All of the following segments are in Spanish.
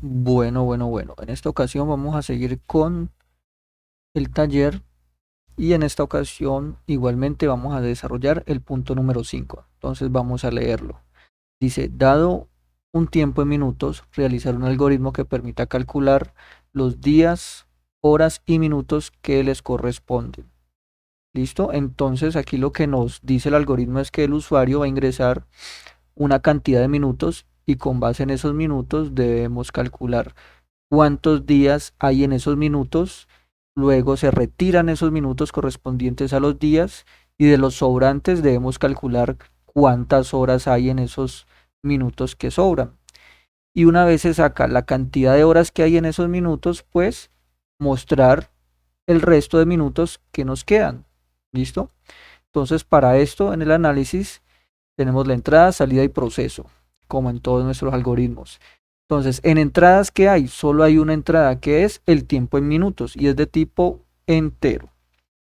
Bueno. En esta ocasión vamos a seguir con el taller y en esta ocasión igualmente vamos a desarrollar el punto número 5. Entonces vamos a leerlo. Dice, dado un tiempo en minutos, realizar un algoritmo que permita calcular los días, horas y minutos que les corresponden. ¿Listo? Entonces aquí lo que nos dice el algoritmo es que el usuario va a ingresar una cantidad de minutos y con base en esos minutos debemos calcular cuántos días hay en esos minutos, luego se retiran esos minutos correspondientes a los días y de los sobrantes debemos calcular cuántas horas hay en esos minutos que sobran. Y una vez se saca la cantidad de horas que hay en esos minutos, pues mostrar el resto de minutos que nos quedan. ¿Listo? Entonces, para esto en el análisis tenemos la entrada, salida y proceso, como en todos nuestros algoritmos. Entonces, en entradas que hay, solo hay una entrada que es el tiempo en minutos y es de tipo entero.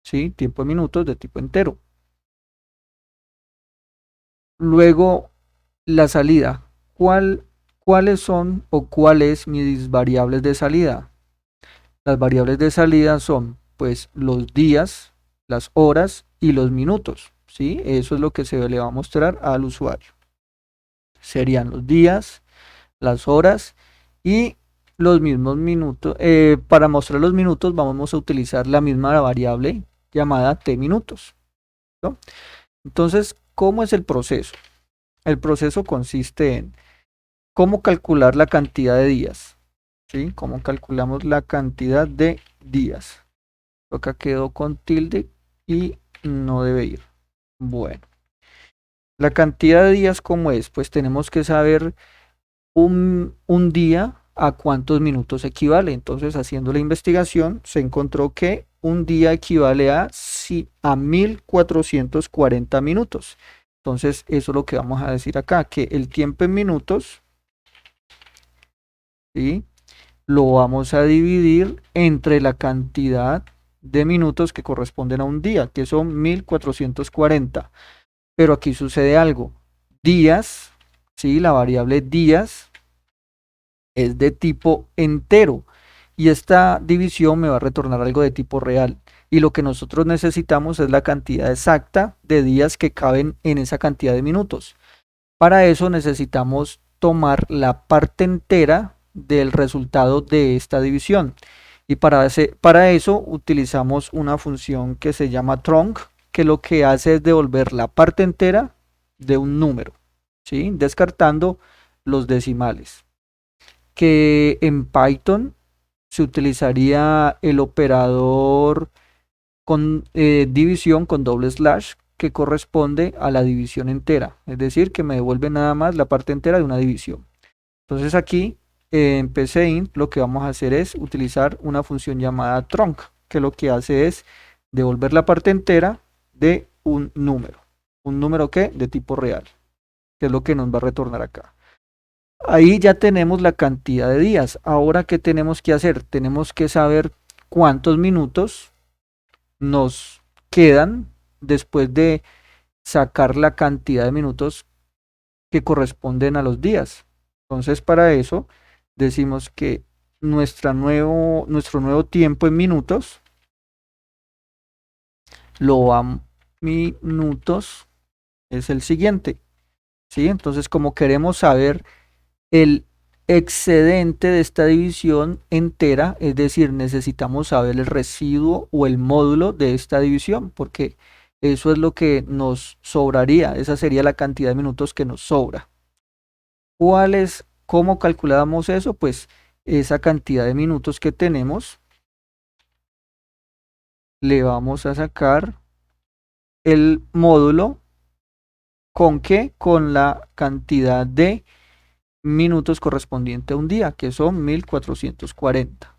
¿Sí? Tiempo en minutos de tipo entero. Luego, la salida. ¿Cuáles son o cuáles mis variables de salida? Las variables de salida son, pues, los días, las horas y los minutos. ¿Sí? Eso es lo que se le va a mostrar al usuario. Serían los días, las horas y los mismos minutos. Para mostrar los minutos vamos a utilizar la misma variable llamada t minutos, ¿no? Entonces, ¿cómo es el proceso? El proceso consiste en cómo calcular la cantidad de días, ¿sí? Cómo calculamos la cantidad de días. Acá quedó con tilde y no debe ir. Bueno, la cantidad de días, ¿cómo es? Pues tenemos que saber un día a cuántos minutos equivale. Entonces, haciendo la investigación, se encontró que un día equivale a 1440 minutos. Entonces, eso es lo que vamos a decir acá, que el tiempo en minutos, ¿sí?, lo vamos a dividir entre la cantidad de minutos que corresponden a un día, que son 1440. Pero aquí sucede algo. Días, ¿sí?, la variable días es de tipo entero y esta división me va a retornar algo de tipo real. Y lo que nosotros necesitamos es la cantidad exacta de días que caben en esa cantidad de minutos. Para eso necesitamos tomar la parte entera del resultado de esta división. Y para eso utilizamos una función que se llama trunc, que lo que hace es devolver la parte entera de un número, ¿sí?, descartando los decimales. Que en Python se utilizaría el operador con división con doble slash que corresponde a la división entera, es decir, que me devuelve nada más la parte entera de una división. Entonces aquí en PCInt lo que vamos a hacer es utilizar una función llamada trunc, que lo que hace es devolver la parte entera de un número. ¿Un número qué? De tipo real, que es lo que nos va a retornar acá. Ahí ya tenemos la cantidad de días. Ahora, ¿qué tenemos que hacer? Tenemos que saber cuántos minutos nos quedan después de sacar la cantidad de minutos que corresponden a los días. Entonces, para eso decimos que nuestro nuevo tiempo en minutos lo a minutos es el siguiente, ¿sí? Entonces, como queremos saber el excedente de esta división entera, es decir, necesitamos saber el residuo o el módulo de esta división, porque eso es lo que nos sobraría, esa sería la cantidad de minutos que nos sobra. ¿Cómo calculamos eso? Pues esa cantidad de minutos que tenemos, le vamos a sacar el módulo, ¿con qué? Con la cantidad de minutos correspondiente a un día, que son 1440.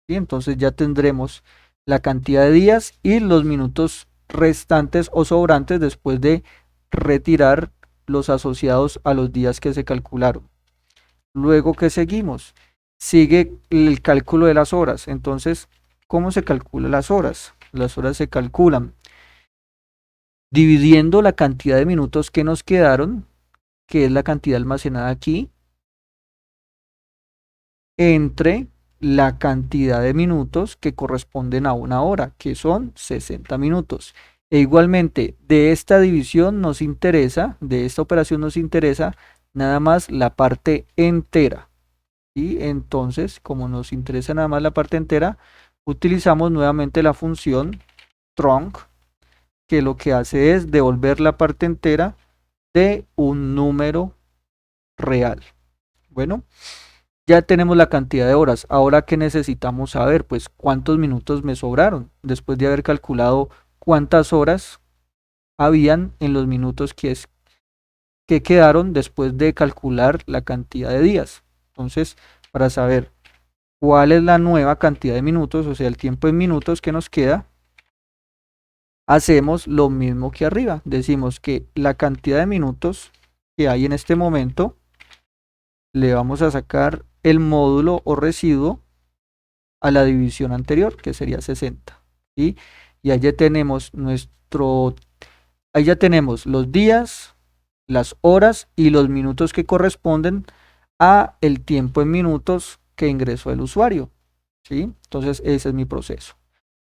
¿Sí? Entonces ya tendremos la cantidad de días y los minutos restantes o sobrantes después de retirar los asociados a los días que se calcularon. Luego, ¿qué seguimos? Sigue el cálculo de las horas. Entonces, ¿cómo se calculan las horas? Las horas se calculan dividiendo la cantidad de minutos que nos quedaron, que es la cantidad almacenada aquí, entre la cantidad de minutos que corresponden a una hora, que son 60 minutos. E igualmente, de esta división nos interesa, de esta operación nos interesa nada más la parte entera. Y entonces, como nos interesa nada más la parte entera, utilizamos nuevamente la función trunc, que lo que hace es devolver la parte entera de un número real. Bueno, ya tenemos la cantidad de horas. Ahora, ¿qué necesitamos saber? Pues cuántos minutos me sobraron después de haber calculado cuántas horas habían en los minutos que quedaron después de calcular la cantidad de días. Entonces, para saber cuál es la nueva cantidad de minutos, o sea, el tiempo en minutos que nos queda, hacemos lo mismo que arriba. Decimos que la cantidad de minutos que hay en este momento, le vamos a sacar el módulo o residuo a la división anterior, que sería 60. ¿Sí? Y ahí ya tenemos ahí ya tenemos los días, las horas y los minutos que corresponden a el tiempo en minutos que ingresó el usuario. ¿Sí? Entonces ese es mi proceso.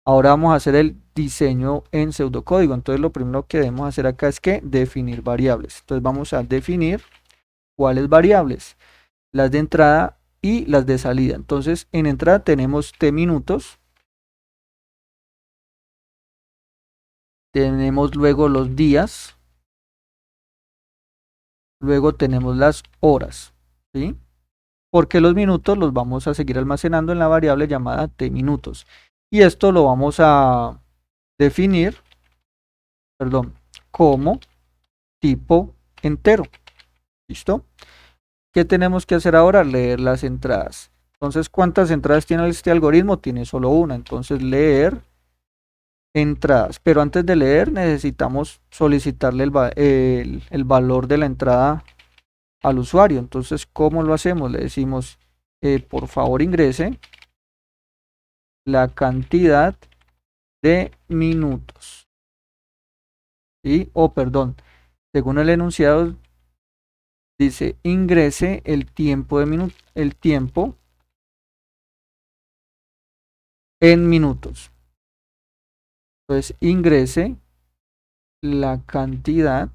Ahora vamos a hacer el diseño en pseudocódigo. Entonces lo primero que debemos hacer acá es que definir variables. Entonces vamos a definir cuáles variables, las de entrada y las de salida. Entonces en entrada tenemos t minutos, tenemos luego los días, luego tenemos las horas, ¿sí? Porque los minutos los vamos a seguir almacenando en la variable llamada t minutos. Y esto lo vamos a definir, perdón, como tipo entero. ¿Listo? ¿Qué tenemos que hacer ahora? Leer las entradas. Entonces, ¿cuántas entradas tiene este algoritmo? Tiene solo una. Entonces, leer entradas. Pero antes de leer, necesitamos solicitarle el valor de la entrada al usuario. Entonces, ¿cómo lo hacemos? Le decimos, por favor, ingrese la cantidad de minutos. ¿Sí? O, perdón, según el enunciado, dice, ingrese el tiempo en minutos. Entonces ingrese la cantidad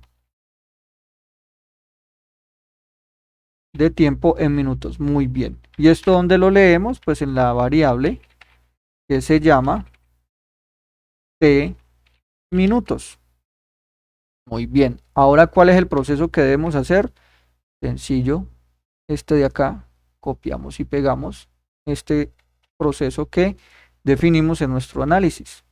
de tiempo en minutos. Muy bien. ¿Y esto dónde lo leemos? Pues en la variable que se llama t minutos. Muy bien. Ahora, ¿cuál es el proceso que debemos hacer? Sencillo. Este de acá, copiamos y pegamos este proceso que definimos en nuestro análisis.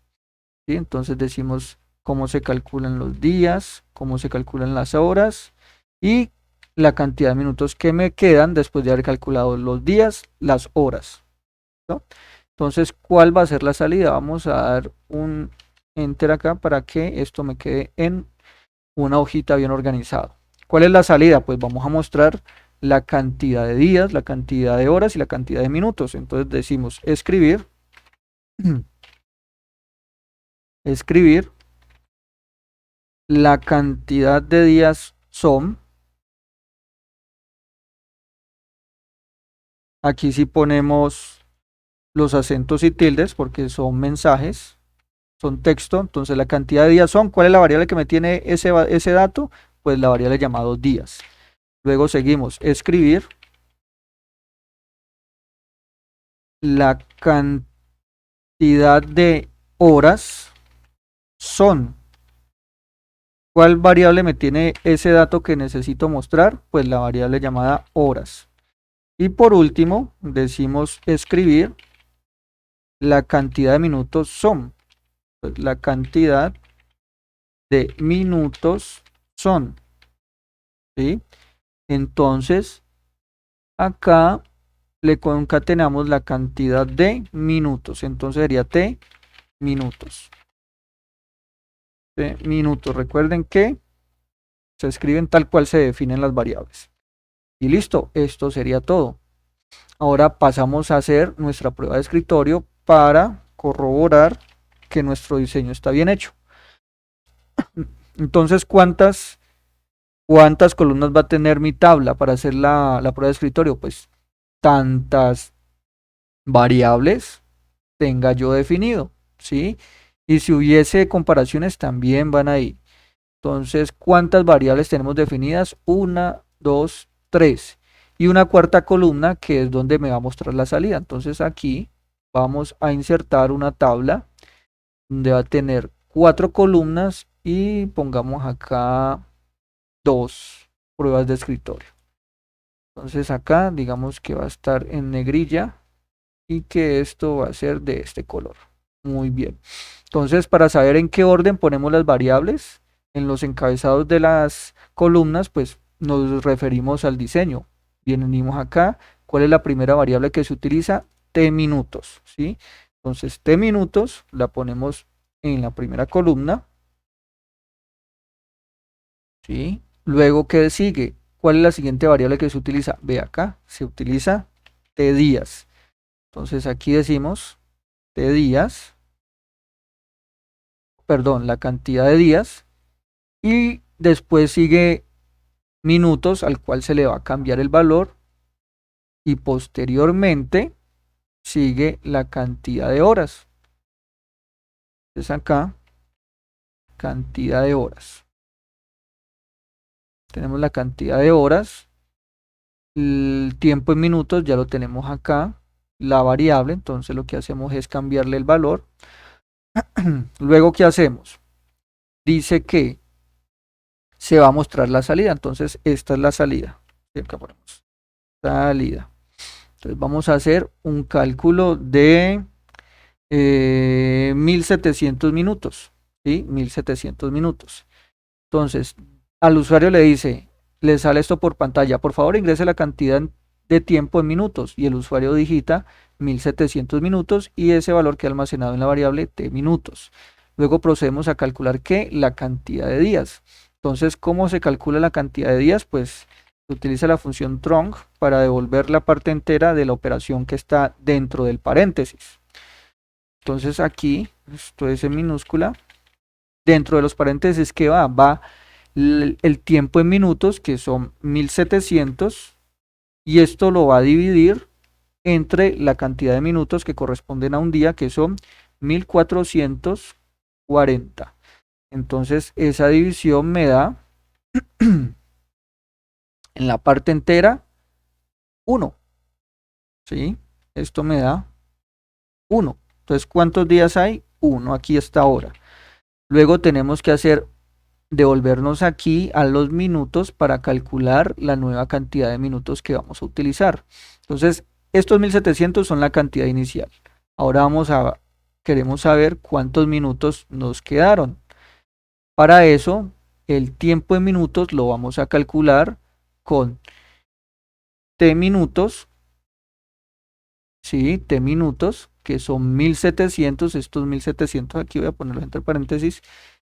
¿Sí? Entonces decimos cómo se calculan los días, cómo se calculan las horas y la cantidad de minutos que me quedan después de haber calculado los días, las horas. ¿No? Entonces, ¿cuál va a ser la salida? Vamos a dar un enter acá para que esto me quede en una hojita bien organizado. ¿Cuál es la salida? Pues vamos a mostrar la cantidad de días, la cantidad de horas y la cantidad de minutos. Entonces decimos escribir escribir la cantidad de días son, aquí sí ponemos los acentos y tildes porque son mensajes, son texto, entonces la cantidad de días son, ¿cuál es la variable que me tiene ese dato? Pues la variable llamado días. Luego seguimos, escribir la cantidad de horas son. ¿Cuál variable me tiene ese dato que necesito mostrar? Pues la variable llamada horas. Y por último, decimos escribir la cantidad de minutos son. Pues la cantidad de minutos son. ¿Sí? Entonces, acá le concatenamos la cantidad de minutos. Entonces sería t minutos. T minutos. Recuerden que se escriben tal cual se definen las variables. Y listo, esto sería todo. Ahora pasamos a hacer nuestra prueba de escritorio para corroborar que nuestro diseño está bien hecho. Entonces, ¿cuántas columnas va a tener mi tabla para hacer la prueba de escritorio? Pues tantas variables tenga yo definido, ¿sí? Y si hubiese comparaciones también van ahí. Entonces, ¿cuántas variables tenemos definidas? Una, dos, tres. Y una cuarta columna que es donde me va a mostrar la salida. Entonces aquí vamos a insertar una tabla donde va a tener 4 columnas y pongamos acá 2 pruebas de escritorio. Entonces acá digamos que va a estar en negrilla y que esto va a ser de este color. Muy bien. Entonces, para saber en qué orden ponemos las variables en los encabezados de las columnas, pues nos referimos al diseño. Venimos acá, ¿cuál es la primera variable que se utiliza? T minutos, ¿sí? Entonces, T minutos la ponemos en la primera columna, ¿sí? Luego, ¿qué sigue? ¿Cuál es la siguiente variable que se utiliza? Ve acá, se utiliza T días. Entonces, aquí decimos T días, perdón, la cantidad de días, y después sigue minutos al cual se le va a cambiar el valor, y posteriormente sigue la cantidad de horas. Entonces acá, cantidad de horas. Tenemos la cantidad de horas, el tiempo en minutos ya lo tenemos acá, la variable, entonces lo que hacemos es cambiarle el valor. Luego, ¿qué hacemos? Dice que se va a mostrar la salida, entonces esta es la salida. Acá ponemos salida. Entonces vamos a hacer un cálculo de 1700 minutos, ¿sí? 1700 minutos. Entonces, al usuario le sale esto por pantalla, por favor ingrese la cantidad de tiempo en minutos, y el usuario digita 1700 minutos y ese valor queda almacenado en la variable t minutos. Luego procedemos a calcular ¿qué? La cantidad de días. Entonces, ¿cómo se calcula la cantidad de días? Pues se utiliza la función trunc para devolver la parte entera de la operación que está dentro del paréntesis. Entonces aquí, esto es en minúscula, dentro de los paréntesis que va el tiempo en minutos, que son 1700, y esto lo va a dividir entre la cantidad de minutos que corresponden a un día, que son 1440. Entonces esa división me da en la parte entera 1, ¿sí? Esto me da 1. Entonces, ¿cuántos días hay? 1, aquí está ahora. Luego tenemos que devolvernos aquí a los minutos para calcular la nueva cantidad de minutos que vamos a utilizar. Entonces, estos 1700 son la cantidad inicial. Ahora queremos saber cuántos minutos nos quedaron. Para eso, el tiempo en minutos lo vamos a calcular con t minutos, ¿sí? T minutos, que son 1700, estos 1700, aquí voy a ponerlos entre paréntesis,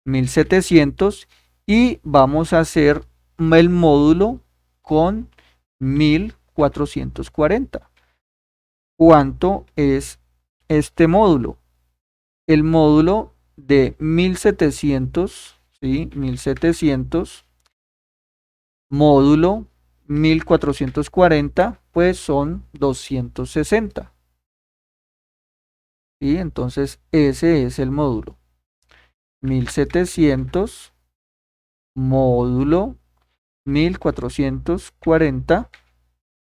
1700, y vamos a hacer el módulo con 1440. ¿Cuánto es este módulo? El módulo de 1700, ¿sí? 1700 módulo 1440, pues son 260. ¿Sí? Entonces ese es el módulo. 1700 módulo 1440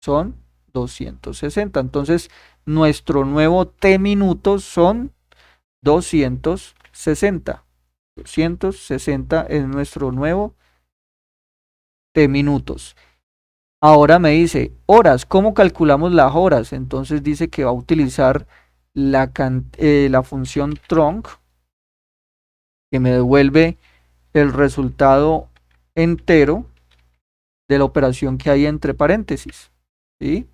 son 260. Entonces nuestro nuevo t minutos son 260. 260 es nuestro nuevo t minutos. Ahora me dice horas. ¿Cómo calculamos las horas? Entonces dice que va a utilizar la función trunc, que me devuelve el resultado entero de la operación que hay entre paréntesis, ¿sí?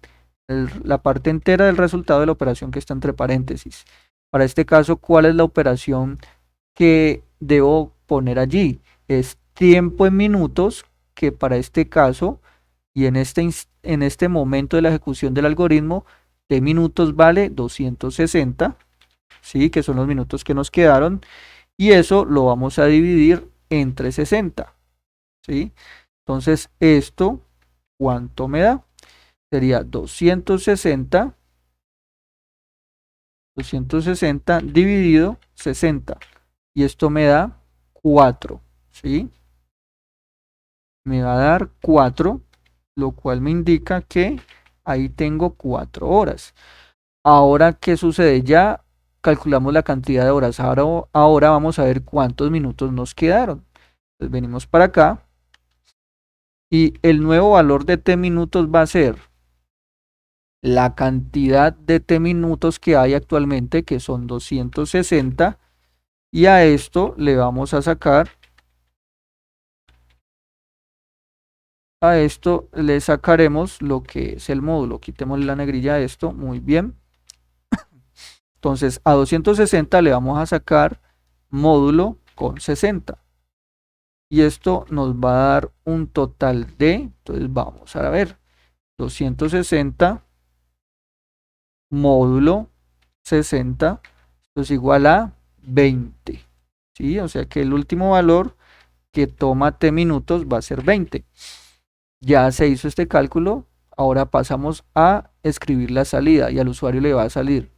La parte entera del resultado de la operación que está entre paréntesis. Para este caso, ¿cuál es la operación que debo poner allí? Es tiempo en minutos, que para este caso y en este momento de la ejecución del algoritmo, t minutos vale 260, ¿sí? Que son los minutos que nos quedaron, y eso lo vamos a dividir entre 60, ¿sí? Entonces, ¿esto cuánto me da? sería 260 dividido 60. Y esto me da 4, ¿sí? Me va a dar 4, lo cual me indica que ahí tengo 4 horas. Ahora, ¿qué sucede? Ya calculamos la cantidad de horas. Ahora vamos a ver cuántos minutos nos quedaron. Entonces venimos para acá y el nuevo valor de t minutos va a ser la cantidad de t minutos que hay actualmente, que son 260, y a esto le vamos a sacar, a esto le sacaremos lo que es el módulo. Quitemos la negrilla a esto, muy bien. Entonces a 260 le vamos a sacar módulo con 60. Y esto nos va a dar un total de, entonces vamos a ver, 260 módulo 60, esto es igual a 20, ¿sí? O sea que el último valor que toma t minutos va a ser 20. Ya se hizo este cálculo, ahora pasamos a escribir la salida y al usuario le va a salir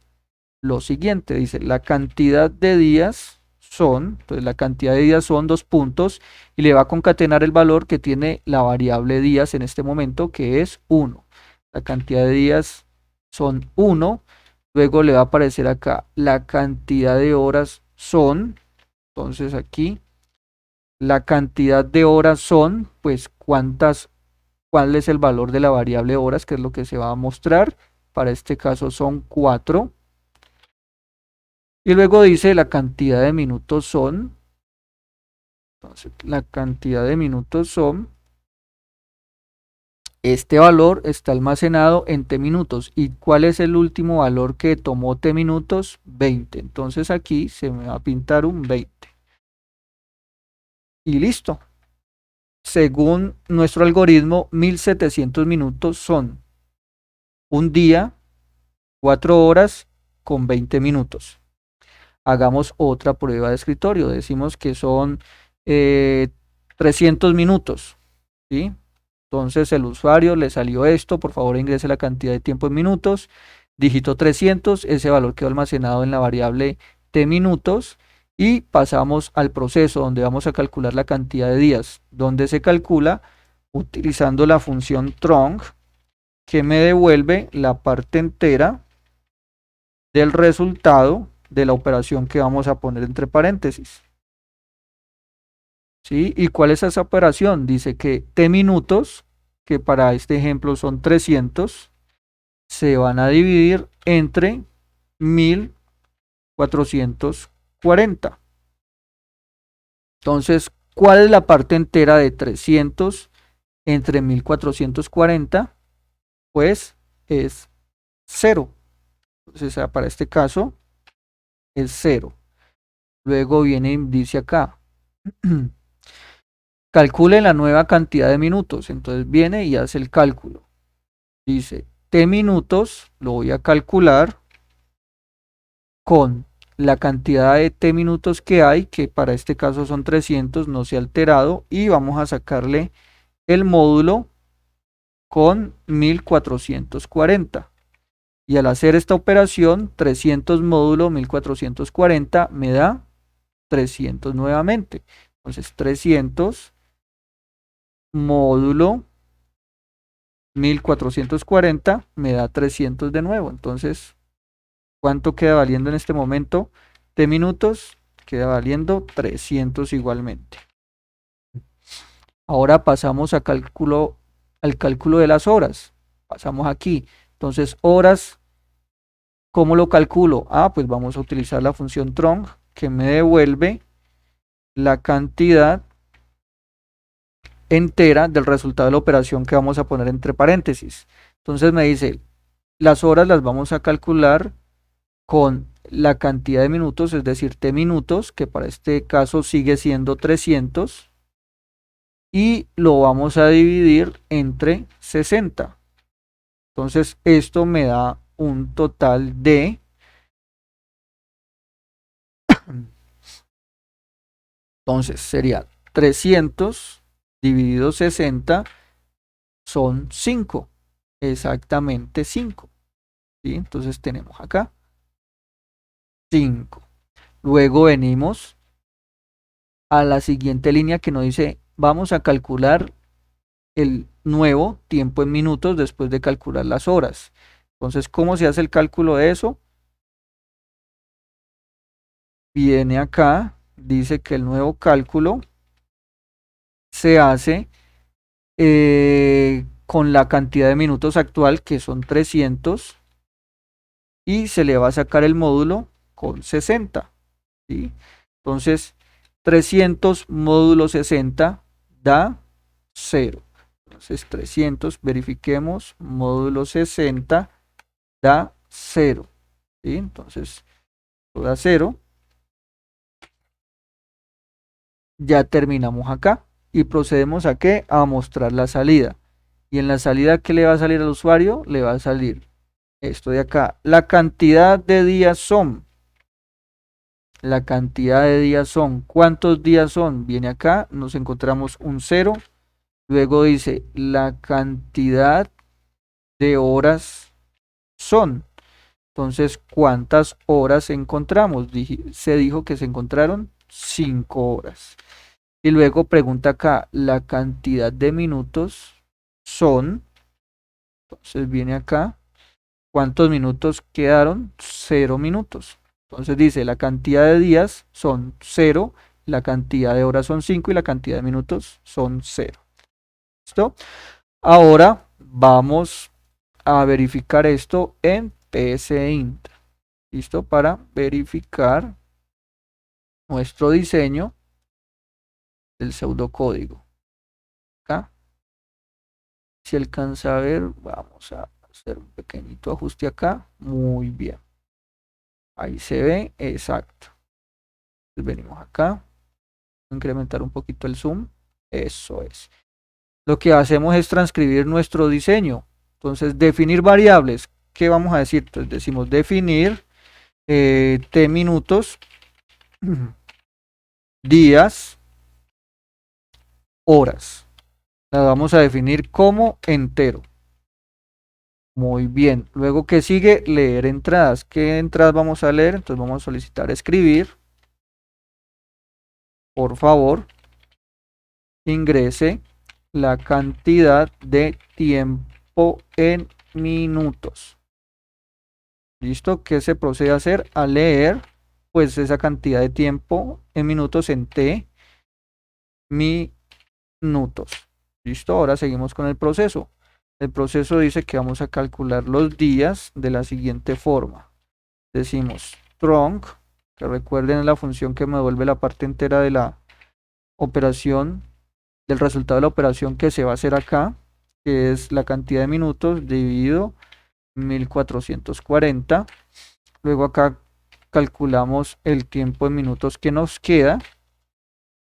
lo siguiente, dice la cantidad de días son, entonces la cantidad de días son 2 puntos y le va a concatenar el valor que tiene la variable días en este momento, que es 1. La cantidad de días son 1, luego le va a aparecer acá la cantidad de horas son, entonces aquí la cantidad de horas son, pues cuál es el valor de la variable horas, que es lo que se va a mostrar. Para este caso son 4. Y luego dice la cantidad de minutos son, entonces la cantidad de minutos son, este valor está almacenado en t minutos. ¿Y cuál es el último valor que tomó t minutos? 20. Entonces aquí se me va a pintar un 20. Y listo. Según nuestro algoritmo, 1700 minutos son un día, 4 horas con 20 minutos. Hagamos otra prueba de escritorio. Decimos que son 300 minutos, ¿sí? Entonces el usuario le salió esto, por favor ingrese la cantidad de tiempo en minutos, dígito 300, ese valor quedó almacenado en la variable t minutos y pasamos al proceso donde vamos a calcular la cantidad de días, donde se calcula utilizando la función trunc que me devuelve la parte entera del resultado de la operación que vamos a poner entre paréntesis. ¿Sí? ¿Y cuál es esa operación? Dice que t minutos, que para este ejemplo son 300, se van a dividir entre 1440. Entonces, ¿cuál es la parte entera de 300 entre 1440? Pues es 0. Entonces, para este caso es 0. Luego viene y dice acá, calcule la nueva cantidad de minutos. Entonces viene y hace el cálculo. Dice, t minutos lo voy a calcular con la cantidad de t minutos que hay, que para este caso son 300, no se ha alterado, y vamos a sacarle el módulo con 1440. Y al hacer esta operación, 300 módulo 1440 me da 300 nuevamente. Entonces 300 módulo 1440 me da 300 de nuevo. Entonces, ¿cuánto queda valiendo en este momento? T minutos queda valiendo 300 igualmente. Ahora pasamos al cálculo de las horas. Pasamos aquí. Entonces, horas, ¿cómo lo calculo? Pues vamos a utilizar la función trunc que me devuelve la cantidad entera del resultado de la operación que vamos a poner entre paréntesis. Entonces me dice, las horas las vamos a calcular con la cantidad de minutos, es decir, t minutos, que para este caso sigue siendo 300, y lo vamos a dividir entre 60. Entonces esto me da un total de, entonces sería 300 dividido 60 son 5. exactamente 5. ¿Sí? Entonces tenemos acá 5. Luego venimos a la siguiente línea que nos dice, vamos a calcular el nuevo tiempo en minutos después de calcular las horas. Entonces, ¿cómo se hace el cálculo de eso? Viene acá, dice que el nuevo cálculo se hace con la cantidad de minutos actual, que son 300, y se le va a sacar el módulo con 60. ¿Sí? Entonces, 300 módulo 60 da 0. Entonces, 300, verifiquemos, módulo 60 da 0. ¿Sí? Entonces, da 0. Ya terminamos acá y procedemos a qué? A mostrar la salida. Y en la salida, ¿qué le va a salir al usuario? Le va a salir esto de acá. La cantidad de días son. La cantidad de días son. ¿Cuántos días son? Viene acá, nos encontramos un 0. Luego dice la cantidad de horas son. Entonces, ¿cuántas horas encontramos? Se dijo que se encontraron 5 horas. Y luego pregunta acá, la cantidad de minutos son. Entonces viene acá, ¿cuántos minutos quedaron? 0 minutos. Entonces dice, la cantidad de días son 0, la cantidad de horas son 5 y la cantidad de minutos son 0. ¿Listo? Ahora vamos a verificar esto en PSInt. ¿Listo? Para verificar nuestro diseño del pseudocódigo. Acá, si alcanza a ver, vamos a hacer un pequeñito ajuste acá. Muy bien. Ahí se ve, exacto. Entonces venimos acá, incrementar un poquito el zoom. Eso es. Lo que hacemos es transcribir nuestro diseño. Entonces, definir variables. ¿Qué vamos a decir? Entonces decimos definir t minutos, días, horas. La vamos a definir como entero. Muy bien. Luego, ¿qué sigue? Leer entradas. ¿Qué entradas vamos a leer? Entonces vamos a solicitar escribir. Por favor, ingrese la cantidad de tiempo en minutos. ¿Listo? ¿Qué se procede a hacer? A leer, pues, esa cantidad de tiempo en minutos en t minutos. ¿Listo? Ahora seguimos con el proceso. El proceso dice que vamos a calcular los días de la siguiente forma. Decimos trunc, que recuerden es la función que me devuelve la parte entera de la operación, del resultado de la operación que se va a hacer acá, que es la cantidad de minutos dividido 1440. Luego acá calculamos el tiempo en minutos que nos queda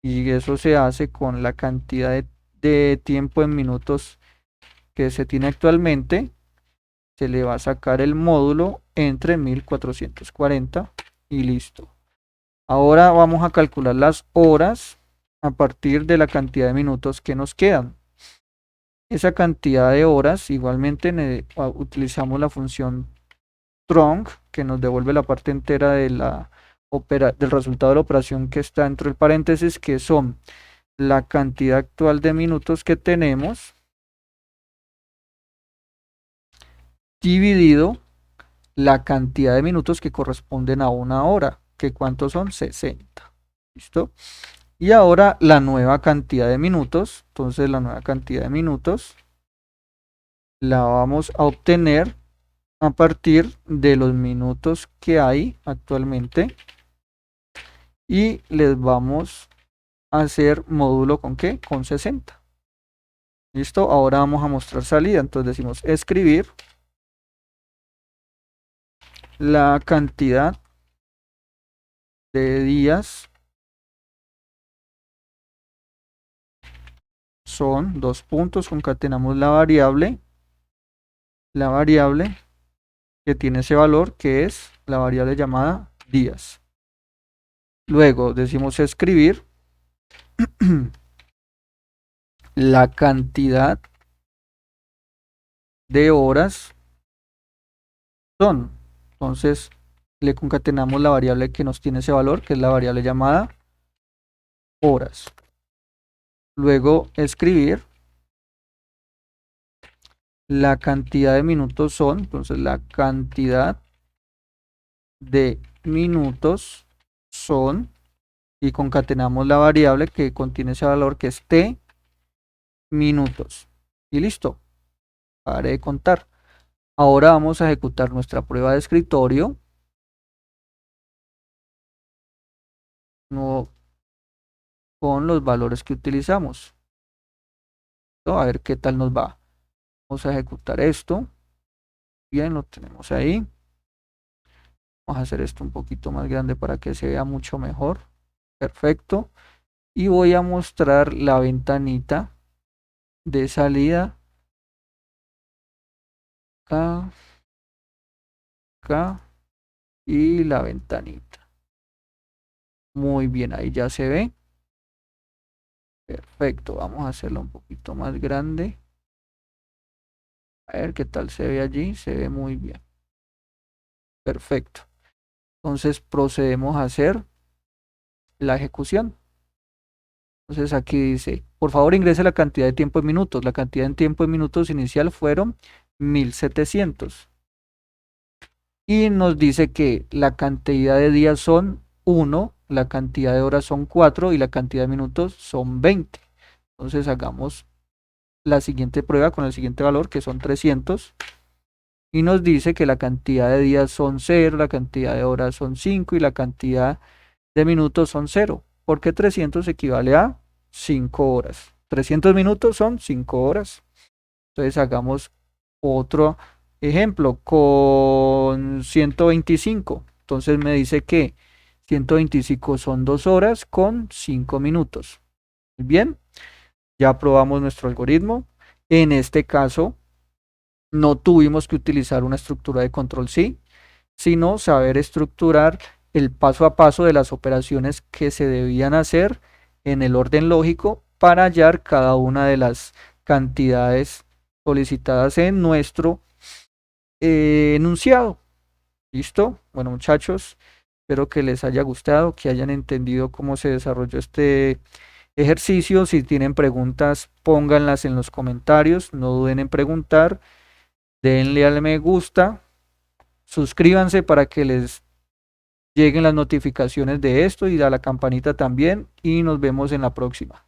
y eso se hace con la cantidad de tiempo en minutos que se tiene actualmente. Se le va a sacar el módulo entre 1440 y listo. Ahora vamos a calcular las horas a partir de la cantidad de minutos que nos quedan. Esa cantidad de horas igualmente utilizamos la función trunc, que nos devuelve la parte entera de del resultado de la operación que está dentro del paréntesis, que son la cantidad actual de minutos que tenemos dividido la cantidad de minutos que corresponden a una hora, que cuántos son 60. ¿Listo? Y ahora la nueva cantidad de minutos. Entonces la nueva cantidad de minutos la vamos a obtener a partir de los minutos que hay actualmente y les vamos a hacer módulo con qué, con 60. Listo, ahora vamos a mostrar salida. Entonces decimos escribir la cantidad de días son dos puntos, concatenamos la variable que tiene ese valor, que es la variable llamada días. Luego decimos escribir la cantidad de horas son. Entonces le concatenamos la variable que nos tiene ese valor, que es la variable llamada horas. Luego escribir la cantidad de minutos son, entonces la cantidad de minutos son, y concatenamos la variable que contiene ese valor, que es t minutos. Y listo, paré de contar. Ahora vamos a ejecutar nuestra prueba de escritorio. No, con los valores que utilizamos. A ver qué tal nos va. Vamos a ejecutar esto. Bien, lo tenemos ahí. Vamos a hacer esto un poquito más grande para que se vea mucho mejor. Perfecto. Y voy a mostrar la ventanita de salida. Acá, acá y la ventanita. Muy bien, ahí ya se ve. Perfecto, vamos a hacerlo un poquito más grande. A ver qué tal se ve allí. Se ve muy bien. Perfecto. Entonces procedemos a hacer la ejecución. Entonces aquí dice, por favor ingrese la cantidad de tiempo en minutos. La cantidad en tiempo en minutos inicial fueron 1700. Y nos dice que la cantidad de días son 1, la cantidad de horas son 4 y la cantidad de minutos son 20. Entonces hagamos la siguiente prueba con el siguiente valor, que son 300. Y nos dice que la cantidad de días son 0, la cantidad de horas son 5 y la cantidad de minutos son 0. Porque 300 equivale a 5 horas. 300 minutos son 5 horas. Entonces hagamos otro ejemplo con 125. Entonces me dice que 125 son 2 horas con 5 minutos. Muy bien, ya probamos nuestro algoritmo. En este caso, no tuvimos que utilizar una estructura de control sí, sino saber estructurar el paso a paso de las operaciones que se debían hacer en el orden lógico para hallar cada una de las cantidades solicitadas en nuestro enunciado. ¿Listo? Bueno, muchachos, espero que les haya gustado, que hayan entendido cómo se desarrolló este ejercicio. Si tienen preguntas, pónganlas en los comentarios, no duden en preguntar, denle al me gusta, suscríbanse para que les lleguen las notificaciones de esto y a la campanita también, y nos vemos en la próxima.